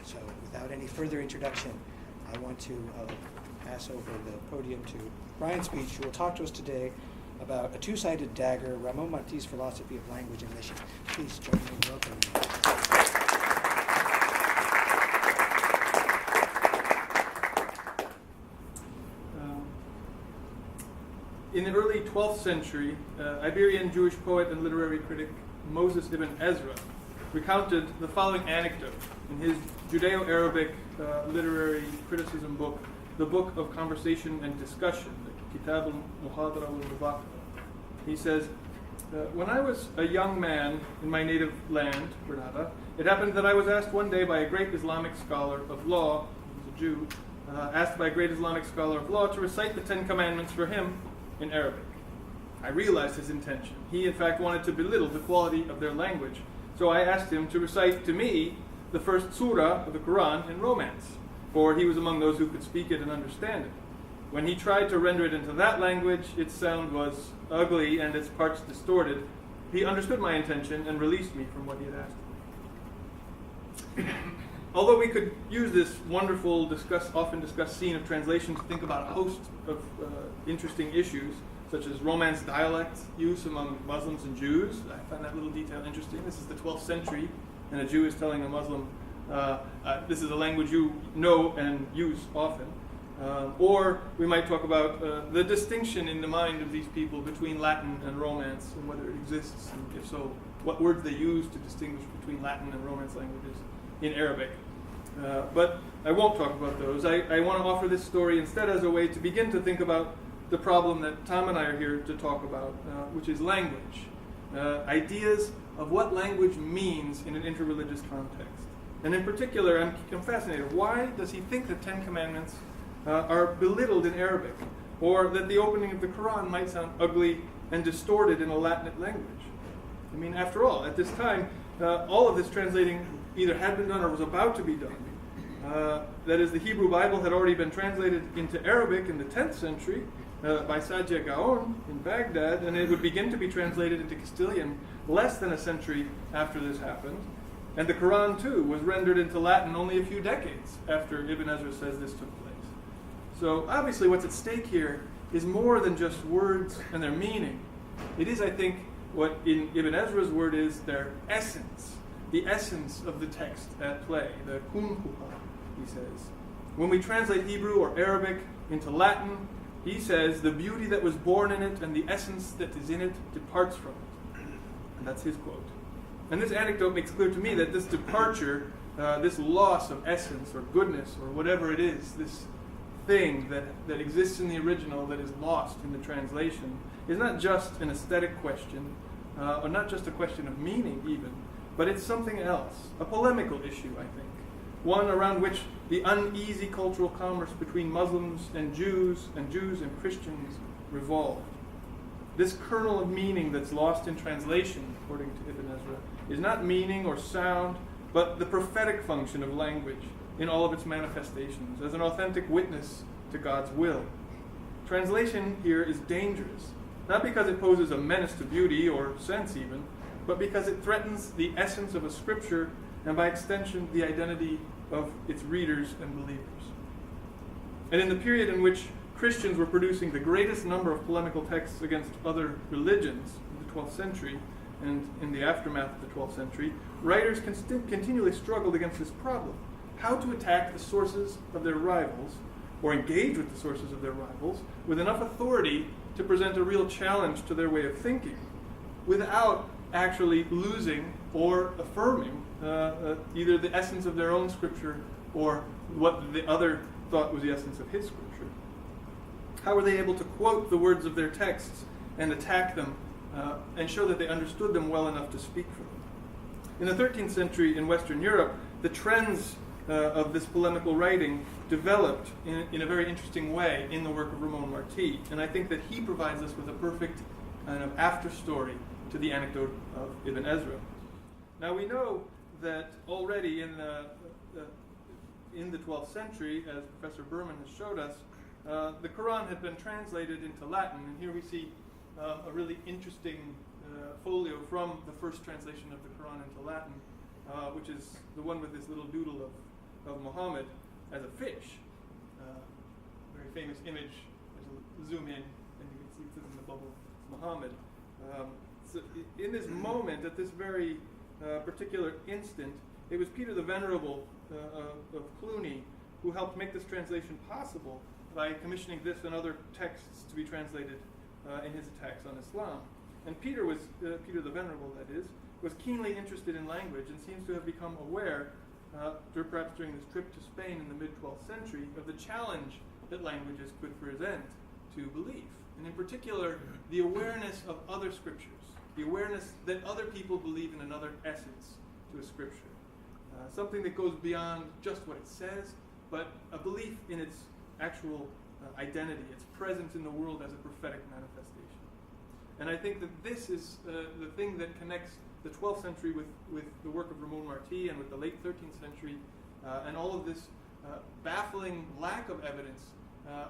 So without any further introduction, I want to pass over the podium to Brian Szpiech, who will talk to us today about a two-sided dagger, Ramon Martí's philosophy of language and mission. Please join me in welcoming him. In the early 12th century, Iberian Jewish poet and literary critic Moses ibn Ezra recounted the following anecdote in his judeo-arabic literary criticism book, The Book of Conversation and Discussion, the Kitab al-Muhadara wal-Mudhakara. He says, when I was a young man in my native land, Granada, it happened that I was asked one day by a great Islamic scholar of law, he was a Jew, asked by a great Islamic scholar of law to recite the Ten Commandments for him in Arabic. I realized his intention. He, in fact, wanted to belittle the quality of their language. So I asked him to recite to me the first surah of the Quran in Romance, for he was among those who could speak it and understand it. When he tried to render it into that language, its sound was ugly and its parts distorted. He understood my intention and released me from what he had asked. Although we could use this wonderful, often discussed scene of translation to think about a host of interesting issues, such as Romance dialect use among Muslims and Jews. I find that little detail interesting. This is the 12th century, and a Jew is telling a Muslim, this is a language you know and use often. Or we might talk about the distinction in the mind of these people between Latin and Romance, and whether it exists, and if so, what words they use to distinguish between Latin and Romance languages in Arabic. But I won't talk about those. I want to offer this story instead as a way to begin to think about the problem that Tom and I are here to talk about, which is language. Ideas of what language means in an interreligious context. And in particular, I'm fascinated. Why does he think the Ten Commandments are belittled in Arabic? Or that the opening of the Quran might sound ugly and distorted in a Latinate language? I mean, after all, at this time, all of this translating either had been done or was about to be done. That is, the Hebrew Bible had already been translated into Arabic in the 10th century by Sadia Gaon in Baghdad, and it would begin to be translated into Castilian less than a century after this happened. And the Quran, too, was rendered into Latin only a few decades after Ibn Ezra says this took place. So obviously what's at stake here is more than just words and their meaning. It is, I think, what in Ibn Ezra's word is their essence, the essence of the text at play, the kunhuha, he says. When we translate Hebrew or Arabic into Latin, he says the beauty that was born in it and the essence that is in it departs from it. And that's his quote. And this anecdote makes clear to me that this departure, this loss of essence or goodness or whatever it is, this thing that exists in the original that is lost in the translation, is not just an aesthetic question, or not just a question of meaning even, but it's something else, a polemical issue, I think, one around which the uneasy cultural commerce between Muslims and Jews and Christians revolved. This kernel of meaning that's lost in translation, according to Ibn Ezra, is not meaning or sound, but the prophetic function of language in all of its manifestations, as an authentic witness to God's will. Translation here is dangerous, not because it poses a menace to beauty or sense even, but because it threatens the essence of a scripture and by extension the identity of its readers and believers. And in the period in which Christians were producing the greatest number of polemical texts against other religions in the 12th century and in the aftermath of the 12th century, writers continually struggled against this problem. How to attack the sources of their rivals, or engage with the sources of their rivals, with enough authority to present a real challenge to their way of thinking, without actually losing or affirming either the essence of their own scripture or what the other thought was the essence of his scripture. How were they able to quote the words of their texts and attack them and show that they understood them well enough to speak for them? In the 13th century in Western Europe, the trends of this polemical writing developed in a very interesting way in the work of Ramon Martí, and I think that he provides us with a perfect kind of after-story to the anecdote of Ibn Ezra. Now we know that already in the 12th century, as Professor Berman has showed us, the Quran had been translated into Latin, and here we see a really interesting folio from the first translation of the Quran into Latin, which is the one with this little doodle of Muhammad as a fish. Very famous image. There's a zoom in, and you can see it says in the bubble, Muhammad. So in this moment, at this very particular instant, it was Peter the Venerable of Cluny who helped make this translation possible by commissioning this and other texts to be translated in his attacks on Islam. And Peter the Venerable, that is, was keenly interested in language and seems to have become aware, perhaps during this trip to Spain in the mid-12th century, of the challenge that languages could present to belief. And in particular, the awareness of other scriptures, the awareness that other people believe in another essence to a scripture. Something that goes beyond just what it says, but a belief in its actual identity, its presence in the world as a prophetic manifestation. And I think that this is the thing that connects the 12th century with the work of Ramon Martí and with the late 13th century, and all of this baffling lack of evidence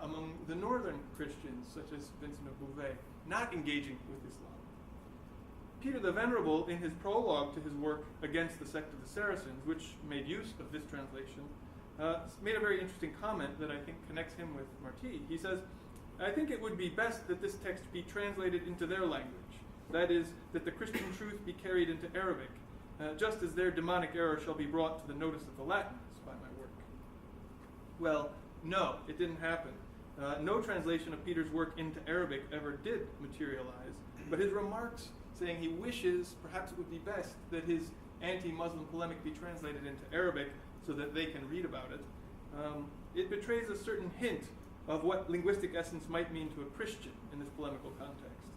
among the northern Christians, such as Vincent of Beauvais, not engaging with Islam. Peter the Venerable, in his prologue to his work Against the Sect of the Saracens, which made use of this translation, made a very interesting comment that I think connects him with Martí. He says, "I think it would be best that this text be translated into their language, that is, that the Christian truth be carried into Arabic, just as their demonic error shall be brought to the notice of the Latins by my work." Well, no, it didn't happen. No translation of Peter's work into Arabic ever did materialize, but his remarks saying he wishes, perhaps it would be best, that his anti-Muslim polemic be translated into Arabic so that they can read about it, it betrays a certain hint of what linguistic essence might mean to a Christian in this polemical context.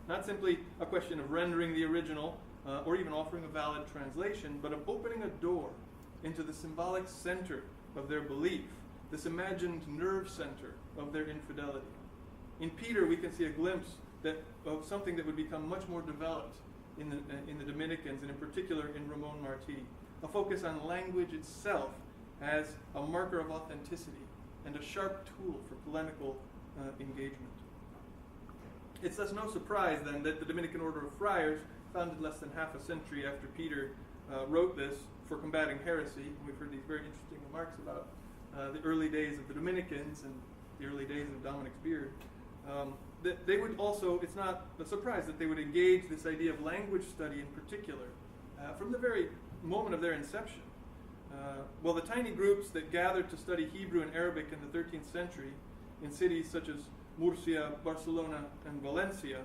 Not simply a question of rendering the original or even offering a valid translation, but of opening a door into the symbolic center of their belief, this imagined nerve center of their infidelity. In Peter, we can see a glimpse of something that would become much more developed in the Dominicans, and in particular in Ramon Martí, a focus on language itself as a marker of authenticity and a sharp tool for polemical engagement. It's thus no surprise, then, that the Dominican Order of Friars, founded less than half a century after Peter wrote this for combating heresy, and we've heard these very interesting remarks about the early days of the Dominicans and the early days of Dominic's beard, that they would also, it's not a surprise that they would engage this idea of language study in particular from the very moment of their inception. Well, the tiny groups that gathered to study Hebrew and Arabic in the 13th century in cities such as Murcia, Barcelona, and Valencia,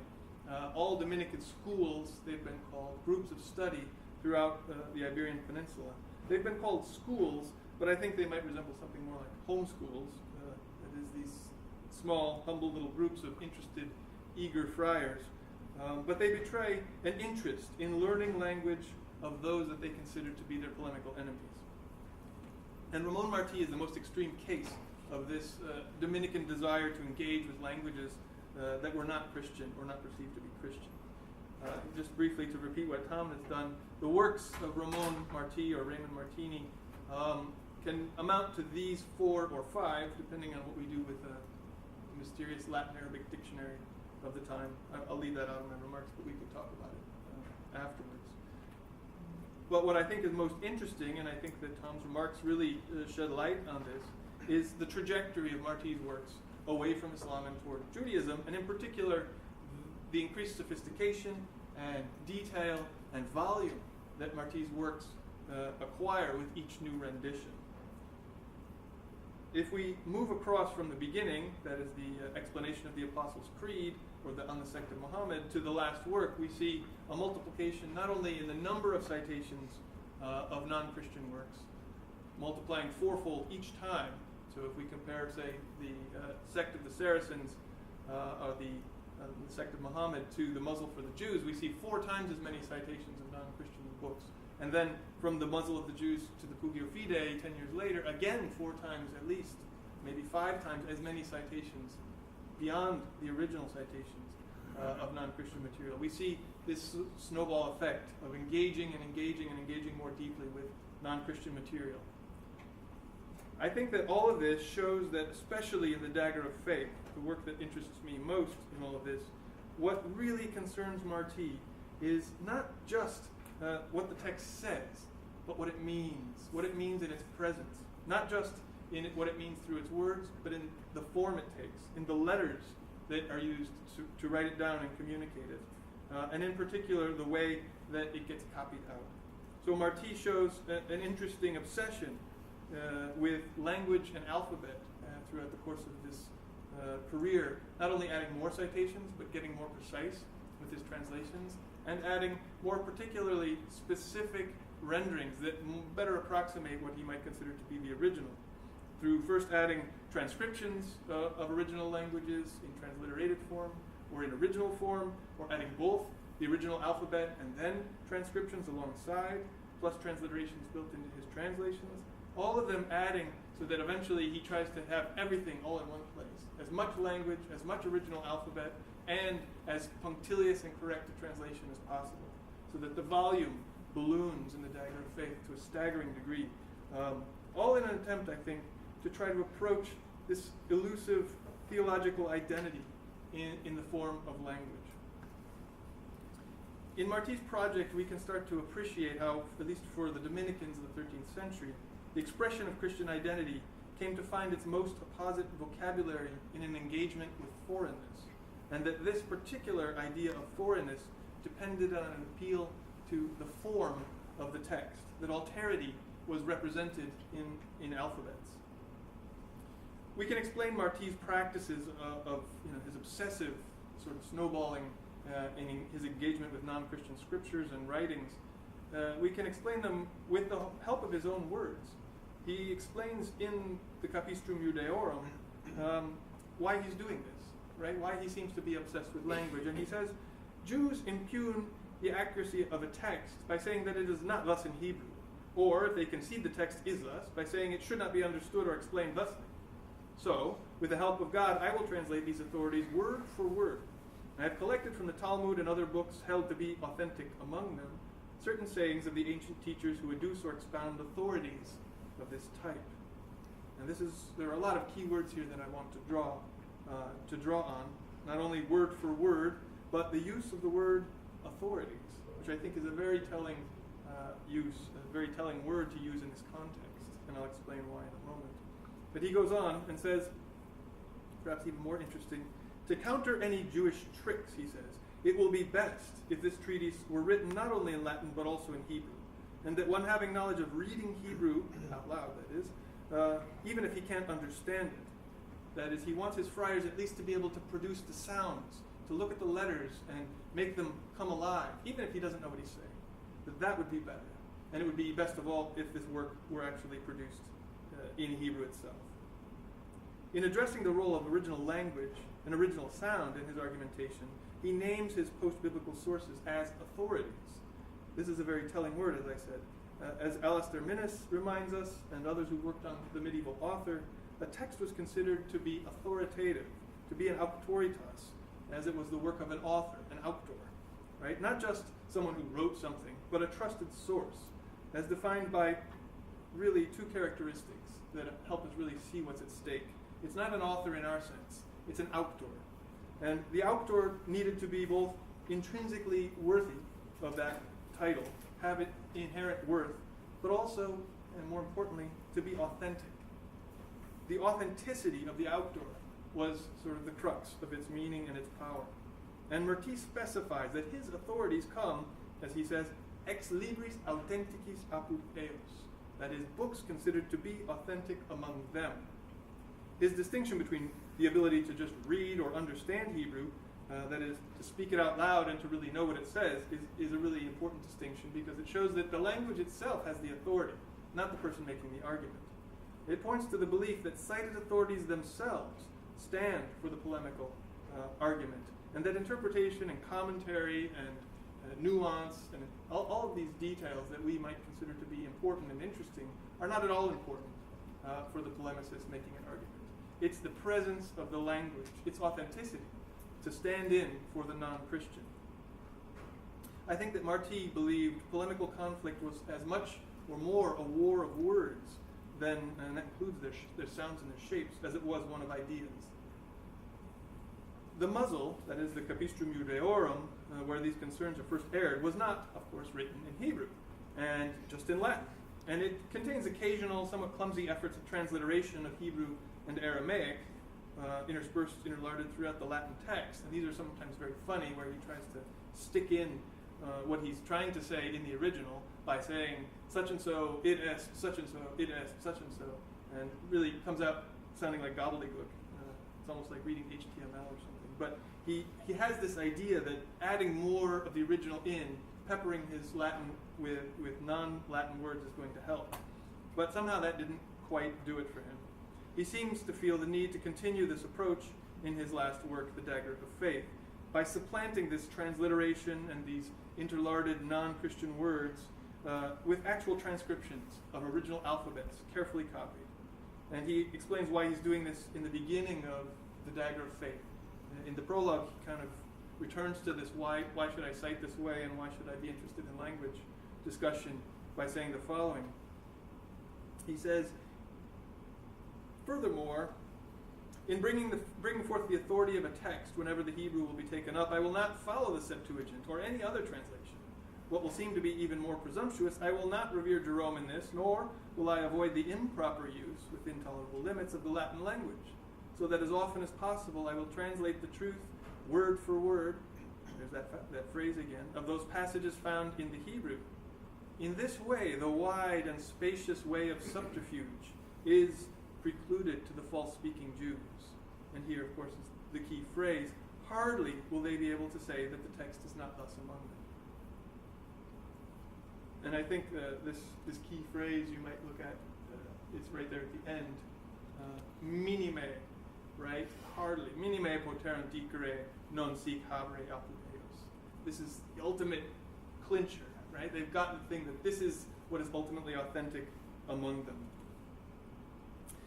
all Dominican schools, they've been called, groups of study throughout the Iberian Peninsula. They've been called schools, but I think they might resemble something more like homeschools. That is, these small, humble little groups of interested, eager friars. But they betray an interest in learning language of those that they consider to be their polemical enemies. And Ramon Martí is the most extreme case of this Dominican desire to engage with languages that were not Christian or not perceived to be Christian. Just briefly to repeat what Tom has done, the works of Ramon Martí or Raymond Martini can amount to these 4 or 5, depending on what we do with the mysterious Latin Arabic dictionary of the time. I'll leave that out in my remarks, but we can talk about it afterwards. But what I think is most interesting, and I think that Tom's remarks really shed light on this, is the trajectory of Martí's works away from Islam and toward Judaism, and in particular, the increased sophistication and detail and volume that Martí's works acquire with each new rendition. If we move across from the beginning, that is the explanation of the Apostles' Creed, or on the sect of Muhammad, to the last work, we see a multiplication not only in the number of citations of non-Christian works, multiplying fourfold each time. So if we compare, say, the sect of the Saracens or the sect of Muhammad to the muzzle for the Jews, we see 4 times as many citations of non-Christian books. And then from the muzzle of the Jews to the Pugio Fidei 10 years later, again 4 times at least, maybe 5 times as many citations beyond the original citations of non-Christian material. We see this snowball effect of engaging and engaging and engaging more deeply with non-Christian material. I think that all of this shows that, especially in the Dagger of Faith, the work that interests me most in all of this, what really concerns Martí is not just what the text says, but what it means in its presence, not just in what it means through its words, but in the form it takes, in the letters that are used to write it down and communicate it, and in particular the way that it gets copied out. So Martí shows an interesting obsession with language and alphabet throughout the course of this career, not only adding more citations, but getting more precise with his translations, and adding more particularly specific renderings that better approximate what he might consider to be the original, through first adding transcriptions of original languages in transliterated form, or in original form, or adding both the original alphabet and then transcriptions alongside, plus transliterations built into his translations, all of them adding so that eventually he tries to have everything all in one place. As much language, as much original alphabet, and as punctilious and correct a translation as possible, so that the volume balloons in the Dagger of Faith to a staggering degree. All in an attempt, I think, to try to approach this elusive theological identity in the form of language. In Martí's project, we can start to appreciate how, at least for the Dominicans of the 13th century, the expression of Christian identity came to find its most apposite vocabulary in an engagement with foreignness, and that this particular idea of foreignness depended on an appeal to the form of the text, that alterity was represented in alphabets. We can explain Martí's practices of his obsessive sort of snowballing in his engagement with non-Christian scriptures and writings. We can explain them with the help of his own words. He explains in the Capistrum Judeorum why he's doing this, right? Why he seems to be obsessed with language. And he says, Jews impugn the accuracy of a text by saying that it is not thus in Hebrew, or if they concede the text is thus, by saying it should not be understood or explained thusly. So, with the help of God, I will translate these authorities word for word. I have collected from the Talmud and other books held to be authentic among them certain sayings of the ancient teachers who adduce or expound authorities of this type. And there are a lot of key words here that I want to draw on, not only word for word, but the use of the word authorities, which I think is a very telling a very telling word to use in this context, and I'll explain why in a moment. But he goes on and says, perhaps even more interesting, to counter any Jewish tricks, he says, it will be best if this treatise were written not only in Latin but also in Hebrew, and that one having knowledge of reading Hebrew, out loud that is, even if he can't understand it, that is, he wants his friars at least to be able to produce the sounds, to look at the letters and make them come alive, even if he doesn't know what he's saying, that would be better. And it would be best of all if this work were actually produced in Hebrew itself. In addressing the role of original language and original sound in his argumentation, he names his post-biblical sources as authorities. This is a very telling word, as I said. As Alistair Minnis reminds us, and others who worked on the medieval author, a text was considered to be authoritative, to be an auctoritas, as it was the work of an author, an auctor, right? Not just someone who wrote something, but a trusted source, as defined by really two characteristics that help us really see what's at stake. It's not an author in our sense, it's an auctor. And the auctor needed to be both intrinsically worthy of that title, have it inherent worth, but also, and more importantly, to be authentic. The authenticity of the auctor was sort of the crux of its meaning and its power. And Martí specifies that his authorities come, as he says, ex libris authenticis apud eos, that is, books considered to be authentic among them. His distinction between the ability to just read or understand Hebrew, that is, to speak it out loud and to really know what it says, is a really important distinction because it shows that the language itself has the authority, not the person making the argument. It points to the belief that cited authorities themselves stand for the polemical argument, and that interpretation and commentary and nuance and all of these details that we might consider to be important and interesting are not at all important for the polemicist making an argument. It's the presence of the language, its authenticity, to stand in for the non-Christian. I think that Martí believed polemical conflict was as much or more a war of words than, and that includes their sounds and their shapes, as it was one of ideas. The muzzle, that is the Capistrum Judeorum, where these concerns are first aired, was not, of course, written in Hebrew. and just in Latin. And it contains occasional, somewhat clumsy efforts of transliteration of Hebrew and Aramaic, interlarded throughout the Latin text. And these are sometimes very funny, where he tries to stick in what he's trying to say in the original by saying such and so, it est, such and so, it est, such and so, and really comes out sounding like gobbledygook. It's almost like reading HTML or something. But he has this idea that adding more of the original in, peppering his Latin with non-Latin words is going to help. But somehow that didn't quite do it for him. He seems to feel the need to continue this approach in his last work, The Dagger of Faith, by supplanting this transliteration and these interlarded non-Christian words with actual transcriptions of original alphabets, carefully copied. And he explains why he's doing this in the beginning of The Dagger of Faith. In the prologue, he kind of returns to this why should I cite this way and why should I be interested in language discussion by saying the following. He says, furthermore, in bringing forth the authority of a text whenever the Hebrew will be taken up, I will not follow the Septuagint or any other translation. What will seem to be even more presumptuous, I will not revere Jerome in this, nor will I avoid the improper use, within tolerable limits, of the Latin language, so that as often as possible I will translate the truth word for word, there's that phrase again, of those passages found in the Hebrew. In this way, the wide and spacious way of subterfuge is precluded to the false-speaking Jews. And here, of course, is the key phrase, hardly will they be able to say that the text is not thus among them. And I think this key phrase you might look at, it's right there at the end, minime, right? Hardly. Minime poterum dicere non sic habre apud eos. This is the ultimate clincher, right? They've gotten the thing that this is what is ultimately authentic among them.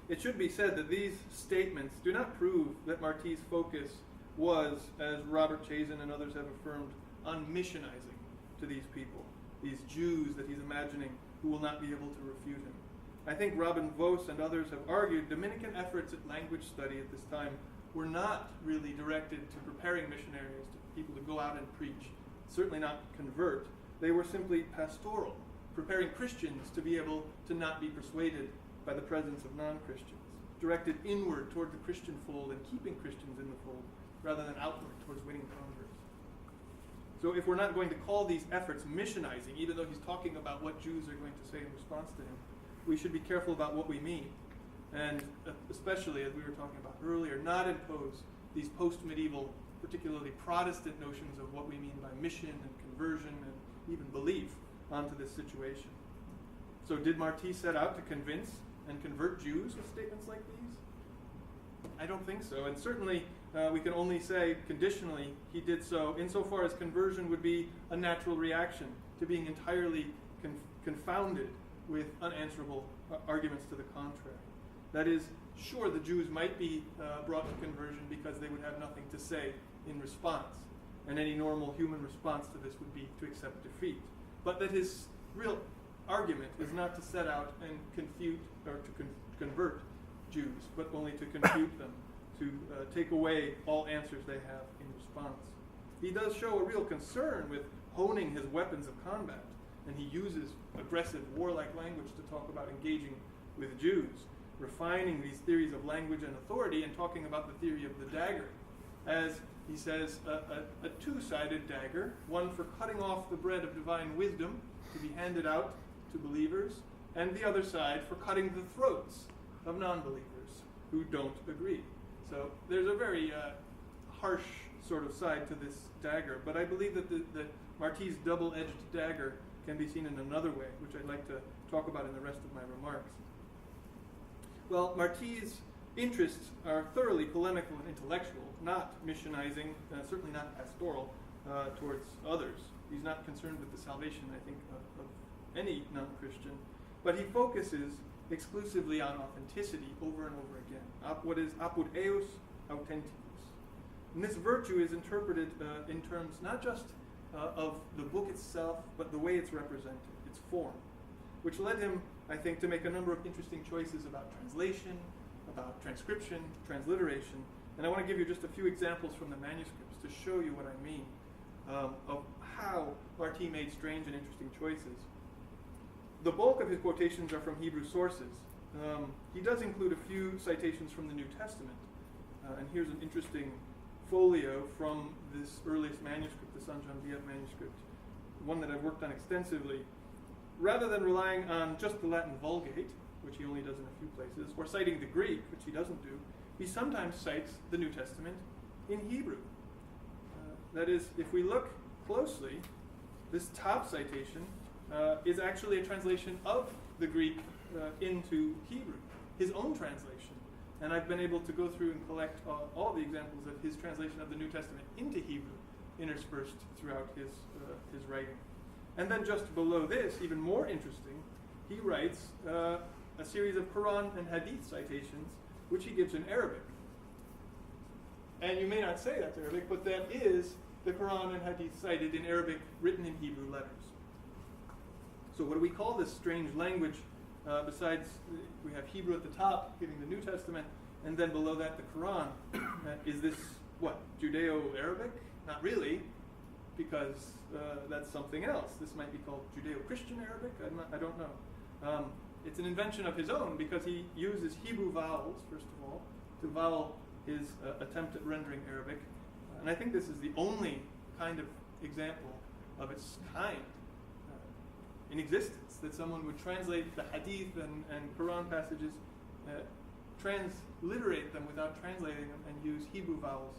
It should be said that these statements do not prove that Martí's focus was, as Robert Chazen and others have affirmed, on missionizing to these people, these Jews that he's imagining who will not be able to refute him. I think Robin Vos and others have argued Dominican efforts at language study at this time were not really directed to preparing missionaries, to people to go out and preach, certainly not convert. They were simply pastoral, preparing Christians to be able to not be persuaded by the presence of non-Christians, directed inward toward the Christian fold and keeping Christians in the fold, rather than outward towards winning converts. So if we're not going to call these efforts missionizing, even though he's talking about what Jews are going to say in response to him, we should be careful about what we mean. And especially, as we were talking about earlier, not impose these post-medieval, particularly Protestant notions of what we mean by mission and conversion and even belief onto this situation. So did Martí set out to convince and convert Jews with statements like these? I don't think so. And certainly we can only say conditionally he did so insofar as conversion would be a natural reaction to being entirely confounded with unanswerable arguments to the contrary. That is, sure, the Jews might be brought to conversion because they would have nothing to say in response, and any normal human response to this would be to accept defeat. But that his real argument is not to set out and confute or to convert Jews, but only to confute them, to take away all answers they have in response. He does show a real concern with honing his weapons of combat, and he uses aggressive, warlike language to talk about engaging with Jews, refining these theories of language and authority and talking about the theory of the dagger as, he says, a two-sided dagger, one for cutting off the bread of divine wisdom to be handed out to believers, and the other side for cutting the throats of non-believers who don't agree. So there's a very harsh sort of side to this dagger, but I believe that Martí's double-edged dagger can be seen in another way, which I'd like to talk about in the rest of my remarks. Well, Martí's interests are thoroughly polemical and intellectual, not missionizing, certainly not pastoral, towards others. He's not concerned with the salvation, I think, of any non-Christian, but he focuses exclusively on authenticity over and over again. What is apud eos authenticus. And this virtue is interpreted in terms not just of the book itself, but the way it's represented, its form, which led him, I think, to make a number of interesting choices about translation, about transcription, transliteration. And I want to give you just a few examples from the manuscripts to show you what I mean of how Martí made strange and interesting choices. the bulk of his quotations are from Hebrew sources. He does include a few citations from the New Testament. And here's an interesting folio from this earliest manuscript, the San John Viet manuscript, one that I've worked on extensively. Rather than relying on just the Latin Vulgate, which he only does in a few places, or citing the Greek, which he doesn't do, he sometimes cites the New Testament in Hebrew. That is, if we look closely, this top citation is actually a translation of the Greek into Hebrew, his own translation. And I've been able to go through and collect all the examples of his translation of the New Testament into Hebrew, interspersed throughout his writing. And then just below this, even more interesting, he writes a series of Quran and Hadith citations, which he gives in Arabic. And you may not say that's Arabic, but that is the Quran and Hadith cited in Arabic, written in Hebrew letters. So what do we call this strange language? Besides, we have Hebrew at the top, giving the New Testament, and then below that the Quran. Is this, what, Judeo-Arabic? Not really, because that's something else. This might be called Judeo-Christian Arabic. I don't know. It's an invention of his own because he uses Hebrew vowels, first of all, to vowel his attempt at rendering Arabic. And I think this is the only kind of example of its kind in existence, that someone would translate the Hadith and Quran passages, transliterate them without translating them, and use Hebrew vowels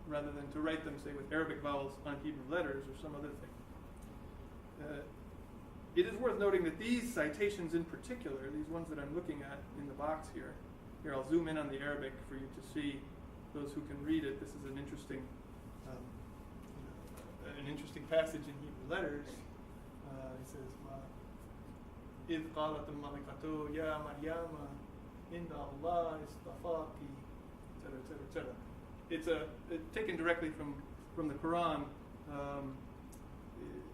rather than to write them, say, with Arabic vowels on Hebrew letters or some other thing. It is worth noting that these citations in particular, these ones that I'm looking at in the box here, I'll zoom in on the Arabic for you to see those who can read it. This is an interesting passage in Hebrew letters. He says, إِذْ قَالَتْ الْمَلِكَةُ يَا مَرْيَامَ إِنَّ اللَّهَ اصْطَفَاكِ, etc., etc., etc. It's taken directly from the Quran,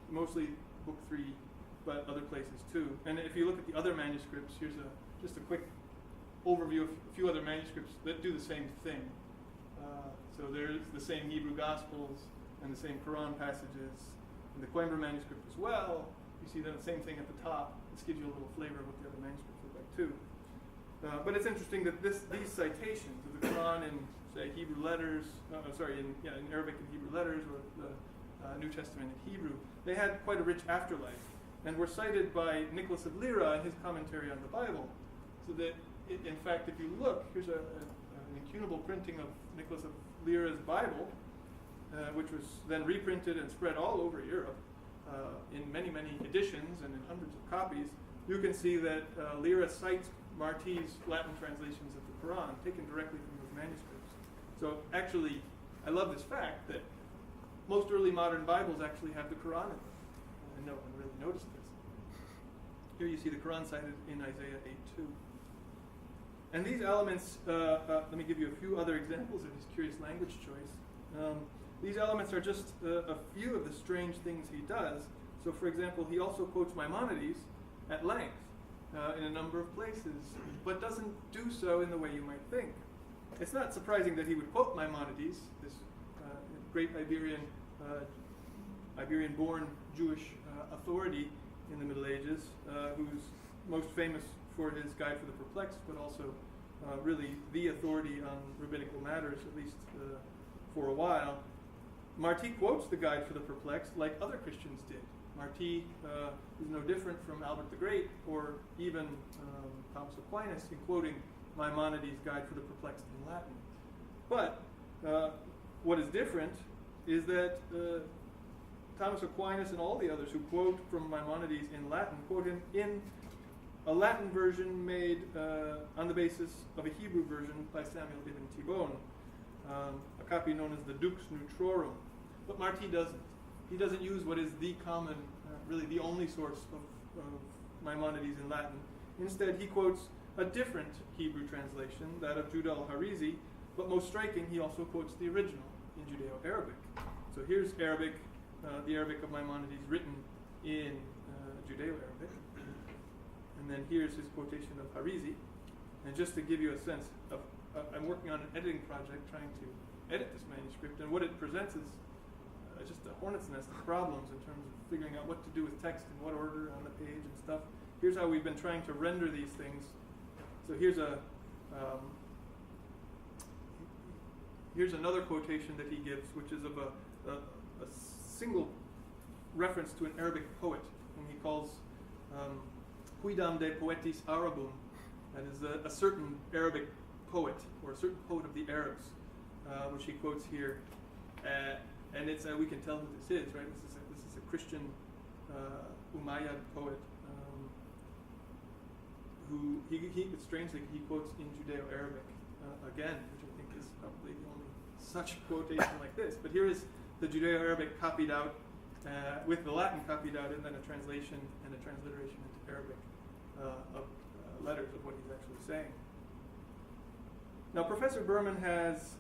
mostly Book 3, but other places too. And if you look at the other manuscripts, here's just a quick overview of a few other manuscripts that do the same thing. So there's the same Hebrew Gospels and the same Quran passages in the Coimbra manuscript as well. You see the same thing at the top. This gives you a little flavor of what the other manuscripts look like too. But it's interesting that these citations of the Quran in, say, Hebrew letters, in Arabic and Hebrew letters, or the New Testament in Hebrew, they had quite a rich afterlife, and were cited by Nicholas of Lyra in his commentary on the Bible. So that, in fact, if you look, here's an incunable printing of Nicholas of Lyra's Bible, which was then reprinted and spread all over Europe in many, many editions and in hundreds of copies. You can see that Lyra cites Martí's Latin translations of the Quran, taken directly from those manuscripts. So actually, I love this fact that most early modern Bibles actually have the Quran in them. And no one really noticed this. Here you see the Quran cited in Isaiah 8:2. And these elements, let me give you a few other examples of his curious language choice. These elements are just a few of the strange things he does. So, for example, he also quotes Maimonides at length in a number of places, but doesn't do so in the way you might think. It's not surprising that he would quote Maimonides, this great Iberian-born Jewish authority in the Middle Ages, who's most famous for his Guide for the Perplexed, but also really the authority on rabbinical matters, at least for a while. Martí quotes the Guide for the Perplexed like other Christians did. Martí is no different from Albert the Great or even Thomas Aquinas in quoting Maimonides' Guide for the Perplexed in Latin. But what is different is that Thomas Aquinas and all the others who quote from Maimonides in Latin quote him in a Latin version made on the basis of a Hebrew version by Samuel ibn Tibon, a copy known as the Dux Nutrorum. But Martí doesn't. He doesn't use what is the common, really the only source of Maimonides in Latin. Instead, he quotes a different Hebrew translation, that of Judah al-Harizi, but most striking, he also quotes the original in Judeo-Arabic. So here's Arabic, the Arabic of Maimonides written in Judeo-Arabic. And then here's his quotation of Harizi. And just to give you a sense of, I'm working on an editing project trying to edit this manuscript, and what it presents is just a hornet's nest of problems in terms of figuring out what to do with text in what order on the page and stuff. here's how we've been trying to render these things. So here's another quotation that he gives, which is of a single reference to an Arabic poet, whom he calls Quidam de Poetis Arabum. That is a certain Arabic poet, or a certain poet of the Arabs, which he quotes here. And it's we can tell who this is, right? This is a Christian Umayyad poet who strangely he quotes in Judeo-Arabic again, which I think is probably the only such quotation like this. But here is the Judeo-Arabic copied out with the Latin copied out, and then a translation and a transliteration into Arabic of letters of what he's actually saying. Now, Professor Berman has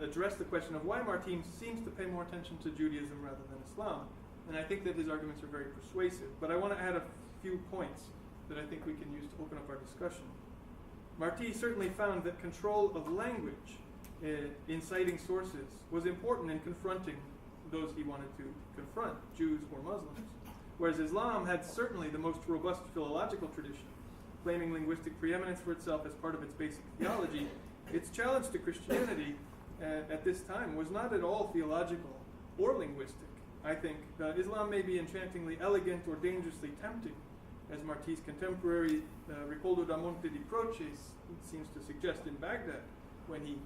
addressed the question of why Martí seems to pay more attention to Judaism rather than Islam, and I think that his arguments are very persuasive. But I want to add a few points that I think we can use to open up our discussion. Martí certainly found that control of language in citing sources was important in confronting those he wanted to confront, Jews or Muslims, whereas Islam had certainly the most robust philological tradition, claiming linguistic preeminence for itself as part of its basic theology. Its challenge to Christianity at this time was not at all theological or linguistic. I think Islam may be enchantingly elegant or dangerously tempting, as Martí's contemporary Ricoldo da Monte di Croce seems to suggest in Baghdad, when he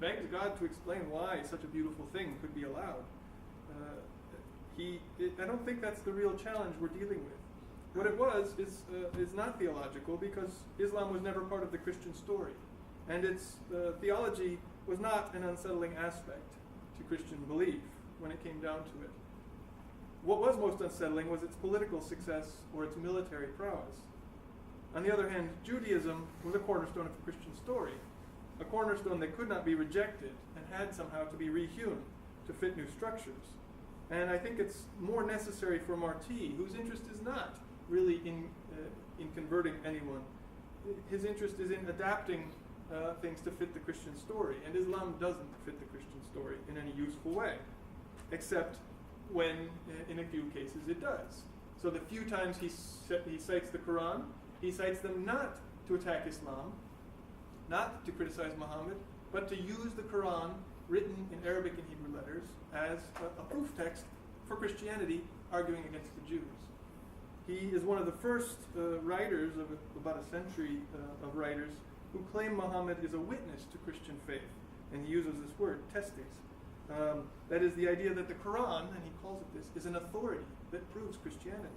begged God to explain why such a beautiful thing could be allowed. I don't think that's the real challenge we're dealing with. What it was is not theological, because Islam was never part of the Christian story, and its theology was not an unsettling aspect to Christian belief when it came down to it. What was most unsettling was its political success or its military prowess. On the other hand, Judaism was a cornerstone of the Christian story, a cornerstone that could not be rejected and had somehow to be rehewn to fit new structures. And I think it's more necessary for Martí, whose interest is not really in converting anyone. His interest is in adapting things to fit the Christian story, and Islam doesn't fit the Christian story in any useful way, except when, in a few cases, it does. So the few times he cites the Quran, he cites them not to attack Islam, not to criticize Muhammad, but to use the Quran, written in Arabic and Hebrew letters, as a proof text for Christianity, arguing against the Jews. He is one of the first writers of about a century of writers who claim Muhammad is a witness to Christian faith, and he uses this word, testes. That is the idea that the Quran, and he calls it this, is an authority that proves Christianity.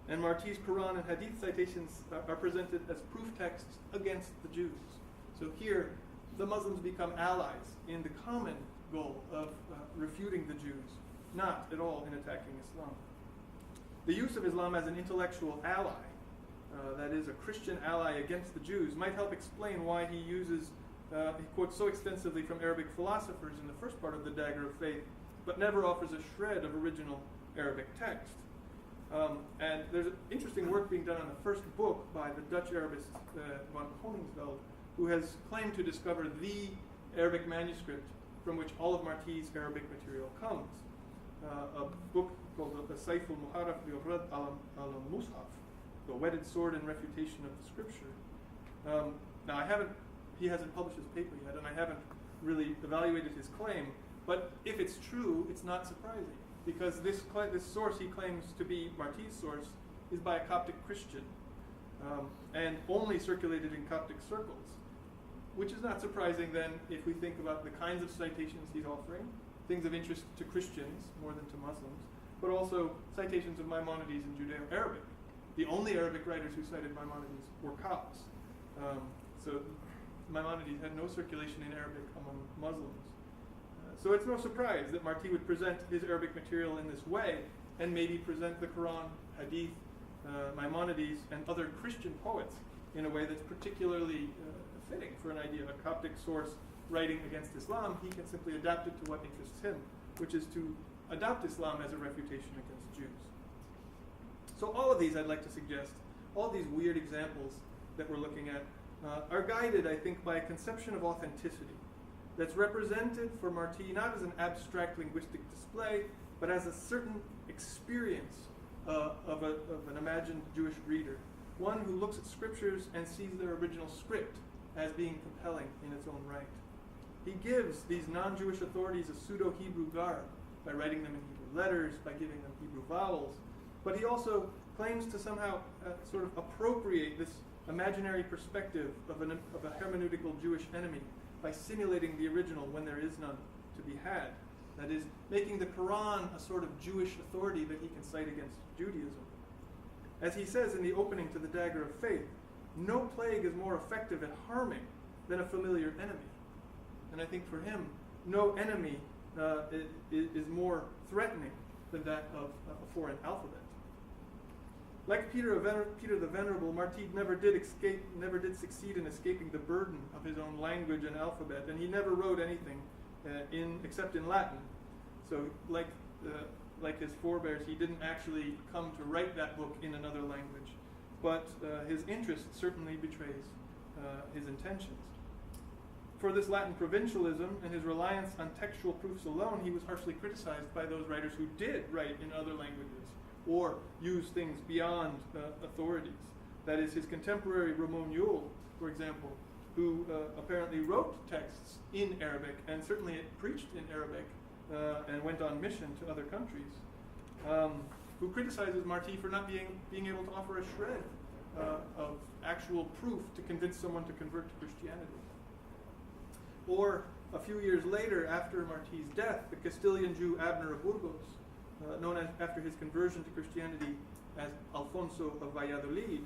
And Martí's Quran and Hadith citations are presented as proof texts against the Jews. So here, the Muslims become allies in the common goal of refuting the Jews, not at all in attacking Islam. The use of Islam as an intellectual ally, that is, a Christian ally against the Jews, might help explain why he quotes so extensively from Arabic philosophers in the first part of the Dagger of Faith, but never offers a shred of original Arabic text. And there's interesting work being done on the first book by the Dutch Arabist von Koningsveld, who has claimed to discover the Arabic manuscript from which all of Martí's Arabic material comes. A book called the Sayf al-Muharraf bi-Rad al-Mushaf, the Whetted Sword and Refutation of the Scripture. Now, he hasn't published his paper yet, and I haven't really evaluated his claim, but if it's true, it's not surprising, because this source he claims to be Martí's source is by a Coptic Christian, and only circulated in Coptic circles, which is not surprising then if we think about the kinds of citations he's offering, things of interest to Christians more than to Muslims, but also citations of Maimonides in Judeo-Arabic. The only Arabic writers who cited Maimonides were Copts. So Maimonides had no circulation in Arabic among Muslims. So it's no surprise that Martí would present his Arabic material in this way, and maybe present the Quran, Hadith, Maimonides, and other Christian poets in a way that's particularly fitting for an idea of a Coptic source writing against Islam. He can simply adapt it to what interests him, which is to adopt Islam as a refutation against Jews. So all of these, I'd like to suggest, all these weird examples that we're looking at are guided, I think, by a conception of authenticity that's represented for Martí not as an abstract linguistic display, but as a certain experience of an imagined Jewish reader, one who looks at scriptures and sees their original script as being compelling in its own right. He gives these non-Jewish authorities a pseudo-Hebrew garb by writing them in Hebrew letters, by giving them Hebrew vowels, but he also claims to somehow sort of appropriate this imaginary perspective of a hermeneutical Jewish enemy by simulating the original when there is none to be had. That is, making the Quran a sort of Jewish authority that he can cite against Judaism. As he says in the opening to the Dagger of Faith, no plague is more effective at harming than a familiar enemy. And I think for him, no enemy is more threatening than that of a foreign alphabet. Like Peter the Venerable, Martí never did succeed in escaping the burden of his own language and alphabet, and he never wrote anything except in Latin. So, like his forebears, he didn't actually come to write that book in another language, but his interest certainly betrays his intentions. For this Latin provincialism and his reliance on textual proofs alone, he was harshly criticized by those writers who did write in other languages or use things beyond authorities. That is, his contemporary Ramon Martí, for example, who apparently wrote texts in Arabic and certainly preached in Arabic and went on mission to other countries, who criticizes Martí for not being able to offer a shred of actual proof to convince someone to convert to Christianity. Or a few years later, after Martí's death, the Castilian Jew Abner of Burgos, known after his conversion to Christianity as Alfonso of Valladolid,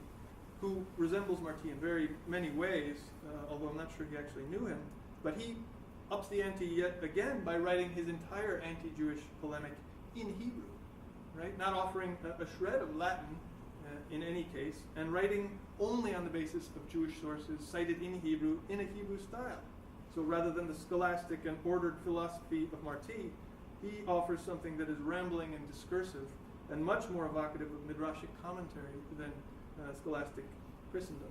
who resembles Martí in very many ways, although I'm not sure he actually knew him, but he ups the ante yet again by writing his entire anti-Jewish polemic in Hebrew, right? Not offering a shred of Latin in any case, and writing only on the basis of Jewish sources cited in Hebrew in a Hebrew style. So rather than the scholastic and ordered philosophy of Martí, he offers something that is rambling and discursive and much more evocative of midrashic commentary than scholastic Christendom.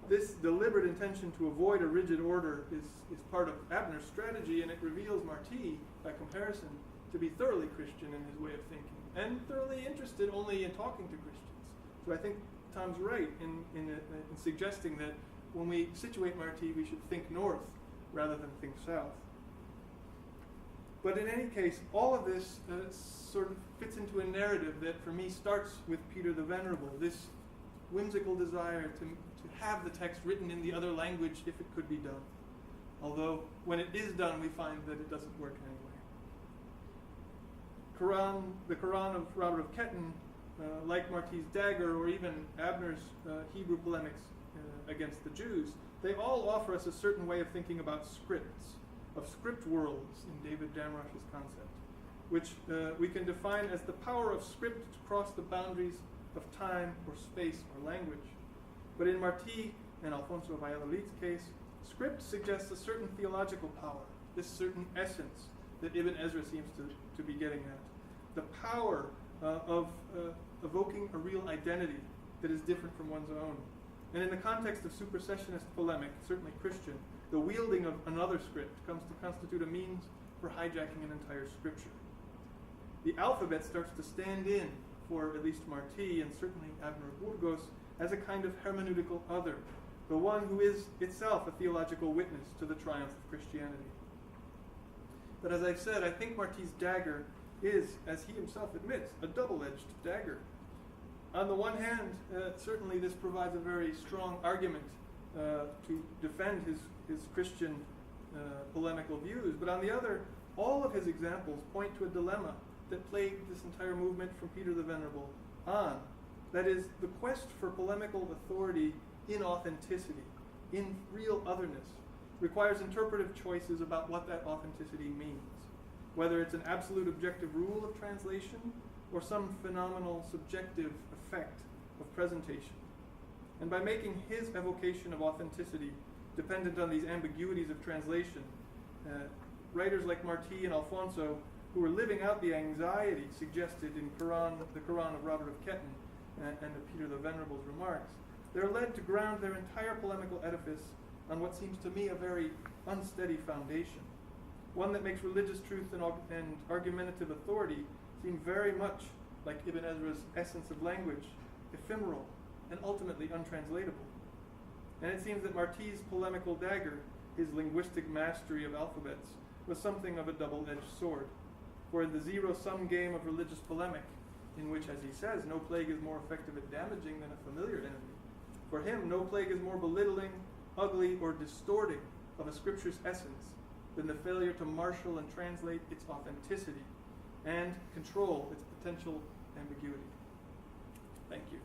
This deliberate intention to avoid a rigid order is part of Abner's strategy, and it reveals Martí, by comparison, to be thoroughly Christian in his way of thinking, and thoroughly interested only in talking to Christians. So I think Tom's right in suggesting that when we situate Martí, we should think north rather than think south. But in any case, all of this sort of fits into a narrative that for me starts with Peter the Venerable, this whimsical desire to have the text written in the other language if it could be done. Although when it is done, we find that it doesn't work anyway. The Quran of Robert of Ketton, like Martí's Dagger or even Abner's Hebrew polemics against the Jews, they all offer us a certain way of thinking about scripts, of script worlds in David Damrosch's concept, which we can define as the power of script to cross the boundaries of time or space or language. But in Martí and Alfonso of Valladolid's case, script suggests a certain theological power, this certain essence that Ibn Ezra seems to be getting at, the power of evoking a real identity that is different from one's own. And in the context of supersessionist polemic, certainly Christian, the wielding of another script comes to constitute a means for hijacking an entire scripture. The alphabet starts to stand in for at least Martí and certainly Abner of Burgos as a kind of hermeneutical other, the one who is itself a theological witness to the triumph of Christianity. But as I've said, I think Martí's dagger is, as he himself admits, a double-edged dagger. On the one hand, certainly this provides a very strong argument to defend his Christian polemical views, but on the other, all of his examples point to a dilemma that plagued this entire movement from Peter the Venerable on. That is, the quest for polemical authority in authenticity, in real otherness, requires interpretive choices about what that authenticity means, whether it's an absolute objective rule of translation or some phenomenal subjective effect of presentation. And by making his evocation of authenticity dependent on these ambiguities of translation, writers like Martí and Alfonso, who were living out the anxiety suggested in the Quran of Robert of Ketton and of Peter the Venerable's remarks, they're led to ground their entire polemical edifice on what seems to me a very unsteady foundation, one that makes religious truth and argumentative authority seem very much like Ibn Ezra's essence of language, ephemeral and ultimately untranslatable. And it seems that Martí's polemical dagger, his linguistic mastery of alphabets, was something of a double-edged sword. For in the zero-sum game of religious polemic, in which, as he says, no plague is more effective at damaging than a familiar enemy, for him no plague is more belittling, ugly, or distorting of a scripture's essence than the failure to marshal and translate its authenticity and control its potential ambiguity. Thank you.